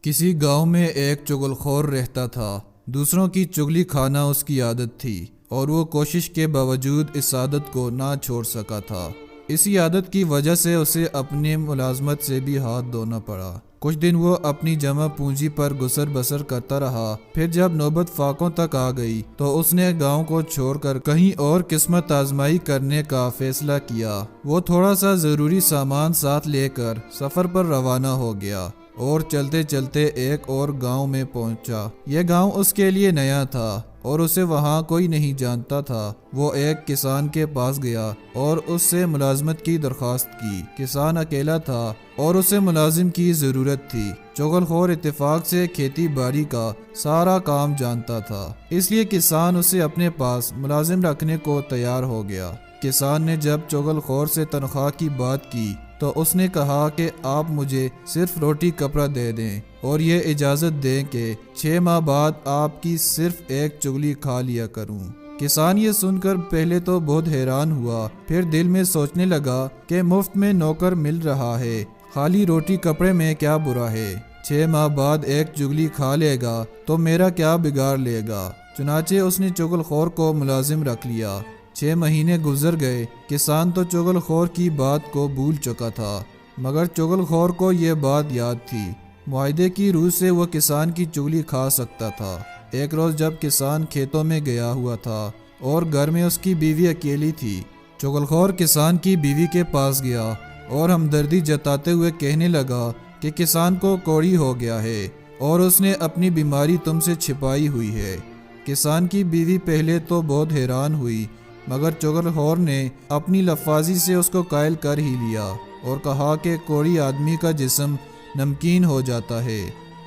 کسی گاؤں میں ایک چغل خور رہتا تھا۔ دوسروں کی چغلی کھانا اس کی عادت تھی اور وہ کوشش کے باوجود اس عادت کو نہ چھوڑ سکا تھا۔ اسی عادت کی وجہ سے اسے اپنے ملازمت سے بھی ہاتھ دھونا پڑا۔ کچھ دن وہ اپنی جمع پونجی پر گزر بسر کرتا رہا۔ پھر جب نوبت فاقوں تک آ گئی تو اس نے گاؤں کو چھوڑ کر کہیں اور قسمت آزمائی کرنے کا فیصلہ کیا۔ وہ تھوڑا سا ضروری سامان ساتھ لے کر سفر پر روانہ ہو گیا اور چلتے چلتے ایک اور گاؤں میں پہنچا۔ یہ گاؤں اس کے لیے نیا تھا اور اسے وہاں کوئی نہیں جانتا تھا۔ وہ ایک کسان کے پاس گیا اور اس سے ملازمت کی درخواست کی۔ کسان اکیلا تھا اور اسے ملازم کی ضرورت تھی۔ چغل خور اتفاق سے کھیتی باڑی کا سارا کام جانتا تھا، اس لیے کسان اسے اپنے پاس ملازم رکھنے کو تیار ہو گیا۔ کسان نے جب چغل خور سے تنخواہ کی بات کی تو اس نے کہا کہ آپ مجھے صرف روٹی کپڑا دے دیں اور یہ اجازت دیں کہ 6 ماہ بعد آپ کی صرف ایک چغلی کھا لیا کروں۔ کسان یہ سن کر پہلے تو بہت حیران ہوا، پھر دل میں سوچنے لگا کہ مفت میں نوکر مل رہا ہے، خالی روٹی کپڑے میں کیا برا ہے؟ 6 ماہ بعد ایک چغلی کھا لے گا تو میرا کیا بگاڑ لے گا؟ چنانچہ اس نے چغل خور کو ملازم رکھ لیا۔ 6 مہینے گزر گئے۔ کسان تو چغل خور کی بات کو بھول چکا تھا، مگر چغل خور کو یہ بات یاد تھی۔ معاہدے کی روح سے وہ کسان کی چغلی کھا سکتا تھا۔ ایک روز جب کسان کھیتوں میں گیا ہوا تھا اور گھر میں اس کی بیوی اکیلی تھی، چغل خور کسان کی بیوی کے پاس گیا اور ہمدردی جتاتے ہوئے کہنے لگا کہ کسان کو کوڑی ہو گیا ہے اور اس نے اپنی بیماری تم سے چھپائی ہوئی ہے۔ کسان کی بیوی پہلے تو بہت حیران ہوئی، مگر چغل خور نے اپنی لفاظی سے اس کو قائل کر ہی لیا اور کہا کہ کوڑی آدمی کا جسم نمکین ہو جاتا ہے۔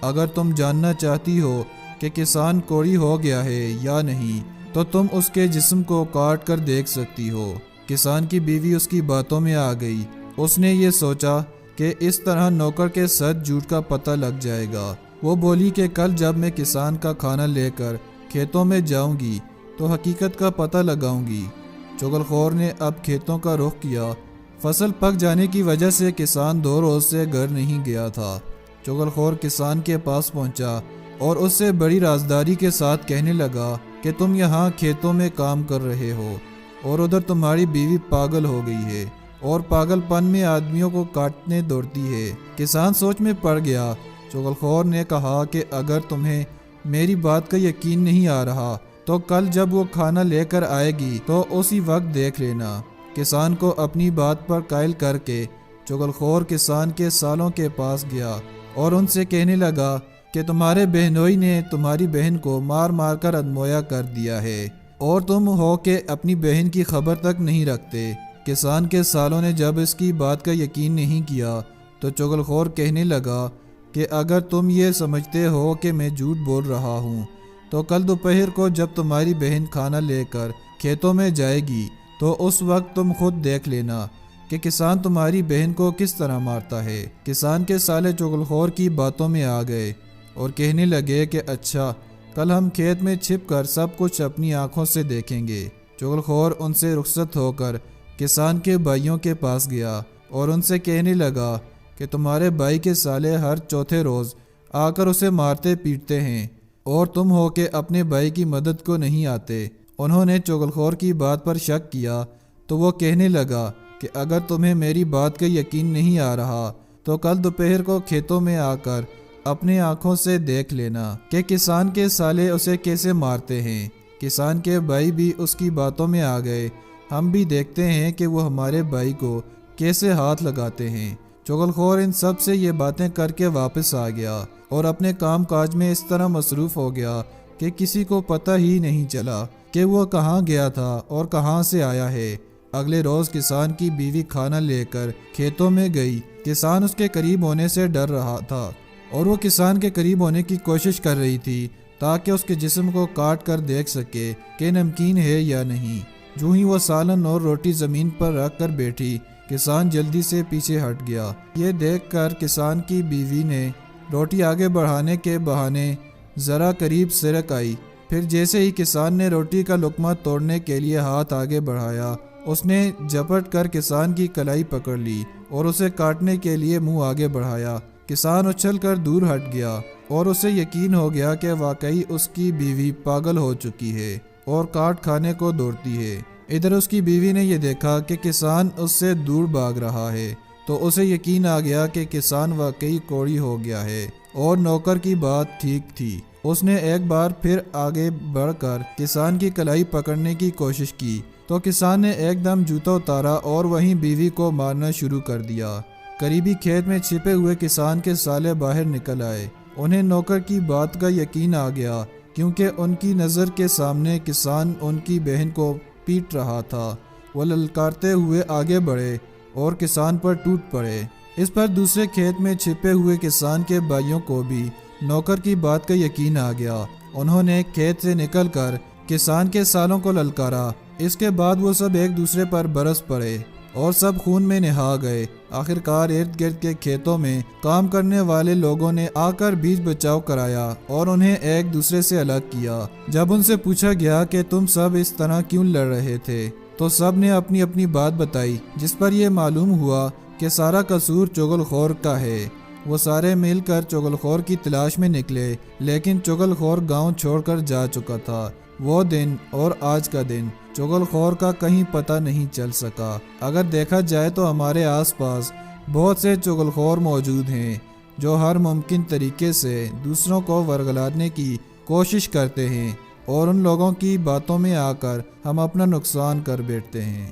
اگر تم جاننا چاہتی ہو کہ کسان کوڑی ہو گیا ہے یا نہیں تو تم اس کے جسم کو کاٹ کر دیکھ سکتی ہو۔ کسان کی بیوی اس کی باتوں میں آ گئی۔ اس نے یہ سوچا کہ اس طرح نوکر کے سچ جھوٹ کا پتہ لگ جائے گا۔ وہ بولی کہ کل جب میں کسان کا کھانا لے کر کھیتوں میں جاؤں گی تو حقیقت کا پتہ لگاؤں گی۔ چغل خور نے اب کھیتوں کا رخ کیا۔ فصل پک جانے کی وجہ سے کسان 2 روز سے گھر نہیں گیا تھا۔ چغل خور کسان کے پاس پہنچا اور اس سے بڑی رازداری کے ساتھ کہنے لگا کہ تم یہاں کھیتوں میں کام کر رہے ہو اور ادھر تمہاری بیوی پاگل ہو گئی ہے اور پاگل پن میں آدمیوں کو کاٹنے دوڑتی ہے۔ کسان سوچ میں پڑ گیا۔ چغل خور نے کہا کہ اگر تمہیں میری بات کا یقین نہیں آ رہا تو کل جب وہ کھانا لے کر آئے گی تو اسی وقت دیکھ لینا۔ کسان کو اپنی بات پر قائل کر کے چغل خور کسان کے سالوں کے پاس گیا اور ان سے کہنے لگا کہ تمہارے بہنوئی نے تمہاری بہن کو مار مار کر ادمویا کر دیا ہے اور تم ہو کہ اپنی بہن کی خبر تک نہیں رکھتے۔ کسان کے سالوں نے جب اس کی بات کا یقین نہیں کیا تو چغل خور کہنے لگا کہ اگر تم یہ سمجھتے ہو کہ میں جھوٹ بول رہا ہوں تو کل دوپہر کو جب تمہاری بہن کھانا لے کر کھیتوں میں جائے گی تو اس وقت تم خود دیکھ لینا کہ کسان تمہاری بہن کو کس طرح مارتا ہے۔ کسان کے سالے چغل خور کی باتوں میں آ گئے اور کہنے لگے کہ اچھا، کل ہم کھیت میں چھپ کر سب کچھ اپنی آنکھوں سے دیکھیں گے۔ چغل خور ان سے رخصت ہو کر کسان کے بھائیوں کے پاس گیا اور ان سے کہنے لگا کہ تمہارے بھائی کے سالے ہر چوتھے روز آ کر اسے مارتے پیٹتے ہیں اور تم ہو کہ اپنے بھائی کی مدد کو نہیں آتے۔ انہوں نے چغل خور کی بات پر شک کیا تو وہ کہنے لگا کہ اگر تمہیں میری بات کا یقین نہیں آ رہا تو کل دوپہر کو کھیتوں میں آ کر اپنے آنکھوں سے دیکھ لینا کہ کسان کے سالے اسے کیسے مارتے ہیں۔ کسان کے بھائی بھی اس کی باتوں میں آ گئے۔ ہم بھی دیکھتے ہیں کہ وہ ہمارے بھائی کو کیسے ہاتھ لگاتے ہیں۔ چغل خور ان سب سے یہ باتیں کر کے واپس آ گیا اور اپنے کام کاج میں اس طرح مصروف ہو گیا کہ کسی کو پتہ ہی نہیں چلا کہ وہ کہاں گیا تھا اور کہاں سے آیا ہے۔ اگلے روز کسان کی بیوی کھانا لے کر کھیتوں میں گئی۔ کسان اس کے قریب ہونے سے ڈر رہا تھا اور وہ کسان کے قریب ہونے کی کوشش کر رہی تھی تاکہ اس کے جسم کو کاٹ کر دیکھ سکے کہ نمکین ہے یا نہیں۔ جو ہی وہ سالن اور روٹی زمین پر رکھ کر بیٹھی، کسان جلدی سے پیچھے ہٹ گیا۔ یہ دیکھ کر کسان کی بیوی نے روٹی آگے بڑھانے کے بہانے ذرا قریب سرک آئی۔ پھر جیسے ہی کسان نے روٹی کا لقمہ توڑنے کے لیے ہاتھ آگے بڑھایا، اس نے جھپٹ کر کسان کی کلائی پکڑ لی اور اسے کاٹنے کے لیے منہ آگے بڑھایا۔ کسان اچھل کر دور ہٹ گیا اور اسے یقین ہو گیا کہ واقعی اس کی بیوی پاگل ہو چکی ہے اور کاٹ کھانے کو دوڑتی ہے۔ ادھر اس کی بیوی نے یہ دیکھا کہ کسان اس سے دور بھاگ رہا ہے تو اسے یقین آ گیا کہ کسان واقعی کوڑی ہو گیا ہے اور نوکر کی بات ٹھیک تھی۔ اس نے ایک بار پھر آگے بڑھ کر کسان کی کلائی پکڑنے کی کوشش کی تو کسان نے ایک دم جوتا اتارا اور وہیں بیوی کو مارنا شروع کر دیا۔ قریبی کھیت میں چھپے ہوئے کسان کے سالے باہر نکل آئے۔ انہیں نوکر کی بات کا یقین آ گیا کیونکہ ان کی نظر کے سامنے کسان ان کی بہن کو پیٹ رہا تھا۔ وہ للکارتے ہوئے آگے بڑھے اور کسان پر ٹوٹ پڑے۔ اس پر دوسرے کھیت میں چھپے ہوئے کسان کے بھائیوں کو بھی نوکر کی بات کا یقین آ گیا۔ انہوں نے کھیت سے نکل کر کسان کے سالوں کو للکارا۔ اس کے بعد وہ سب ایک دوسرے پر برس پڑے اور سب خون میں نہا گئے۔ آخرکار ارد گرد کے کھیتوں میں کام کرنے والے لوگوں نے آ کر بیچ بچاؤ کرایا اور انہیں ایک دوسرے سے الگ کیا۔ جب ان سے پوچھا گیا کہ تم سب اس طرح کیوں لڑ رہے تھے تو سب نے اپنی اپنی بات بتائی، جس پر یہ معلوم ہوا کہ سارا قصور چغل خور کا ہے۔ وہ سارے مل کر چغل خور کی تلاش میں نکلے، لیکن چغل خور گاؤں چھوڑ کر جا چکا تھا۔ وہ دن اور آج کا دن چغل خور کا کہیں پتہ نہیں چل سکا۔ اگر دیکھا جائے تو ہمارے آس پاس بہت سے چغل خور موجود ہیں جو ہر ممکن طریقے سے دوسروں کو ورگلانے کی کوشش کرتے ہیں اور ان لوگوں کی باتوں میں آ کر ہم اپنا نقصان کر بیٹھتے ہیں۔